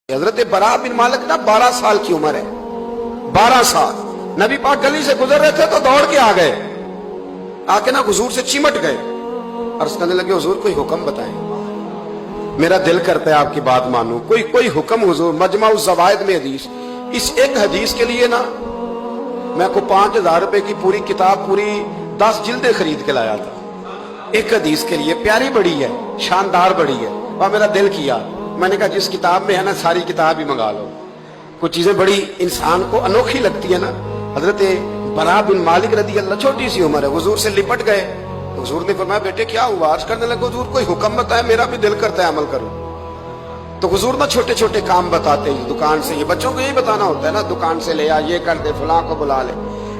हजरत बरा बिन मालिक ना 12 साल की उम्र है, 12 साल। नबी पाक गली से गुजर रहे थे तो दौड़ के आ गए, आके ना हुजूर से चिमट गए और कहने लगे हुजूर कोई हुक्म बताएं, मेरा दिल करता है आपकी बात मानूं, कोई हुक्म हुजूर। मजमा उस ज़वाइद में हदीस, इस एक हदीस के लिए ना मैं को 5000 रुपए की पूरी किताब, पूरी 10 जिल्दें खरीद के लाया था एक हदीस के लिए। प्यारी बड़ी है, शानदार बड़ी है। वह मेरा दिल किया, मैंने कहा जिस किताब में है ना सारी किताब ही मंगा लो। कुछ चीजें बड़ी इंसान को अनोखी लगती है ना। हजरत बरा बिन मालिक रदी अल्लाह, छोटी सी उम्र है, हुजूर से लिपट गए। हुजूर ने फरमाया बेटे क्या हुआ? अर्ज करने लगे हुजूर कोई हुक्म बताए, मेरा भी दिल करता है अमल करूं। तो हुजूर ना छोटे छोटे काम बताते हैं दुकान से, ये बच्चों को यही बताना होता है ना, दुकान से ले आ, ये कर दे, फलां को बुला ले।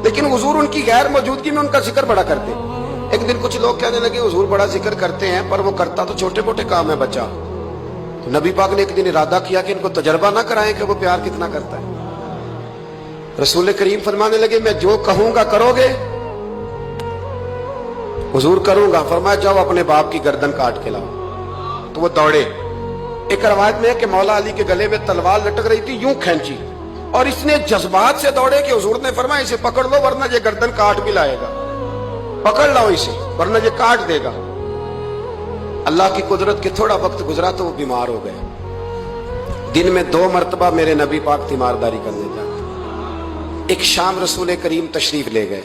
लेकिन हुजूर उनकी गैर मौजूदगी में उनका जिक्र बड़ा करते। एक दिन कुछ लोग कहने लगे हुजूर बड़ा जिक्र करते हैं पर वो करता तो छोटे मोटे काम है बच्चा। तो नबी पाक ने एक दिन इरादा किया कि इनको तजर्बा ना कराएं कि वो प्यार कितना करता है। रसूल करीम फरमाने लगे मैं जो कहूंगा करोगे? हुजूर करूंगा। फरमाया जाओ अपने बाप की गर्दन काट के लाओ। तो वो दौड़े। एक रवायत में है कि मौला अली के गले में तलवार लटक रही थी, यूं खींची और इसने जज्बात से दौड़े कि हुजूर ने फरमाया इसे पकड़ लो वरना ये गर्दन काट भी लाएगा, पकड़ लो इसे वरना ये काट देगा। अल्लाह की कुदरत के थोड़ा वक्त गुजरा तो वो बीमार हो गए। दिन में 2 मरतबा मेरे नबी पाक तीमारदारी करने जाते। एक शाम रसूल करीम तशरीफ ले गए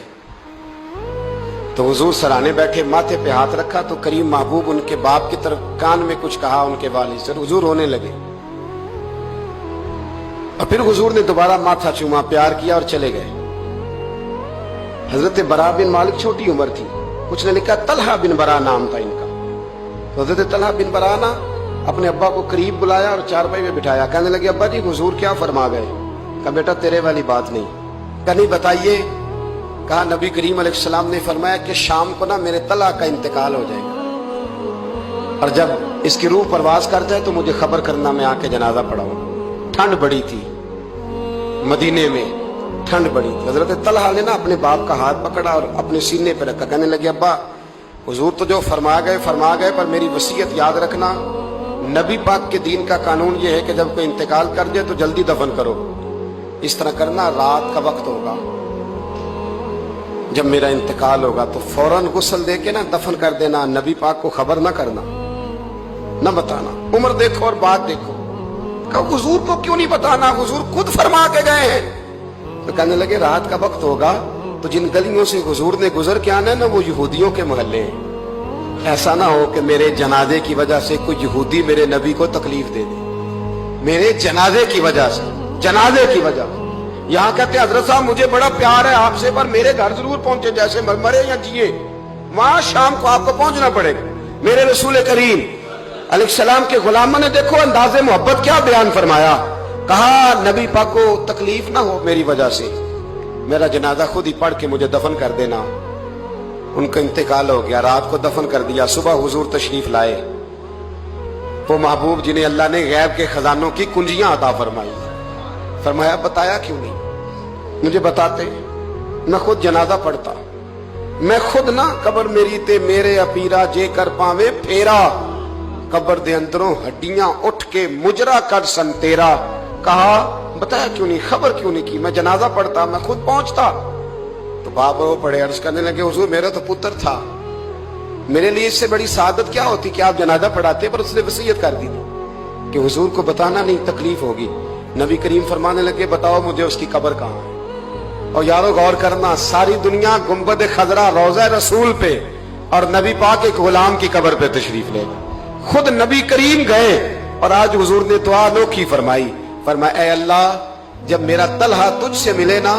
तो हुजूर सराहने बैठे, माथे पे हाथ रखा तो करीम महबूब उनके बाप की तरफ कान में कुछ कहा उनके वालिद से। हुजूर रोने लगे और फिर हुजूर ने दोबारा माथा चूमा, प्यार किया और चले गए। हजरत बरा बिन मालिक छोटी उम्र थी, कुछ ने लिखा तलहा बिन बरा नाम था इनका। तो हजरत तलहा बिन बरा ना अपने अब्बा को करीब बुलाया और चारपाई में बिठाया। कहने लगे अब्बा जी हुजूर क्या फरमा गए? कहा बेटा तेरे वाली बात नहीं। कहा नहीं बताइए। कहा नबी करीम अलैहिस्सलाम ने फरमाया कि शाम को ना मेरे तलहा का इंतकाल हो जाएगा और जब इसकी रूह परवाज कर जाए तो मुझे खबर करना, मैं आके जनाजा पढ़ाऊं। ठंड बड़ी थी, मदीने में ठंड बड़ी थी। हजरत तलहा ने ना अपने बाप का हाथ पकड़ा और अपने सीने पे रखा। कहने लगे अब्बा हुजूर तो जो फरमा गए पर मेरी वसीयत याद रखना, नबी पाक के दीन का कानून ये है कि जब कोई इंतकाल कर जाए तो जल्दी दफन करो। इस तरह करना, रात का वक्त होगा, जब मेरा इंतकाल होगा तो फौरन गुस्ल दे के ना दफन कर देना, नबी पाक को खबर ना करना, न बताना। उम्र देखो और बात देखो। कहा हुजूर को क्यों नहीं बताना, हुजूर खुद फरमा के गए हैं। तो कहने लगे रात का वक्त होगा तो जिन गलियों से हुजूर ने गुजर के आना है ना वो यहूदियों के मोहल्ले हैं। ऐसा ना हो कि मेरे जनाजे की वजह से कोई यहूदी मेरे नबी को तकलीफ दे दे, मेरे जनाजे की वजह से, जनाजे की वजह। यहाँ कहते हैं हजरत साहब मुझे बड़ा प्यार है आपसे पर मेरे घर जरूर पहुंचे, जैसे मरे या जिए वहां शाम को आपको पहुंचना पड़ेगा। मेरे रसूल करीम अलैहिस्सलाम के गुलामों ने देखो अंदाजे मोहब्बत क्या बयान फरमाया। कहा नबी पाक को तकलीफ ना हो मेरी वजह से, मेरा जनाजा खुद ही पढ़ के मुझे दफन कर देना। उनका इंतकाल हो गया, रात को दफन कर दिया। सुबह हुजूर तशरीफ लाए, वो महबूब जिन्हें अल्लाह ने गैब के खजानों की कुंजियां अता फरमाई। फरमाया बताया क्यों नहीं? मुझे बताते मैं खुद जनाजा पढ़ता, मैं खुद ना कबर मेरी ते मेरे अपीरा जे कर पावे फेरा, कबर दे अंदरों हड्डियां उठ के मुजरा कर सन तेरा। कहा बताया क्यों नहीं, खबर क्यों नहीं की? मैं जनाजा पढ़ता, मैं खुद पहुंचता। तो बाप रो पड़े, अर्ज करने लगे हुजूर मेरा तो पुत्र था, मेरे लिए इससे बड़ी सादत क्या होती कि आप जनाजा पढ़ाते, पर उसने वसीयत कर दी कि हुजूर को बताना नहीं, तकलीफ होगी। नबी करीम फरमाने लगे बताओ मुझे उसकी कब्र कहाँ है। और यारो गौर करना, सारी दुनिया गुंबद खजरा रोज़ा रसूल पे और नबी पाक एक गुलाम की कब्र पे तशरीफ ले गए। खुद नबी करीम गए और आज हुजूर ने दुआ अनोखी फरमाई। फरमाया ऐ अल्लाह जब मेरा तलहा तुझसे मिले ना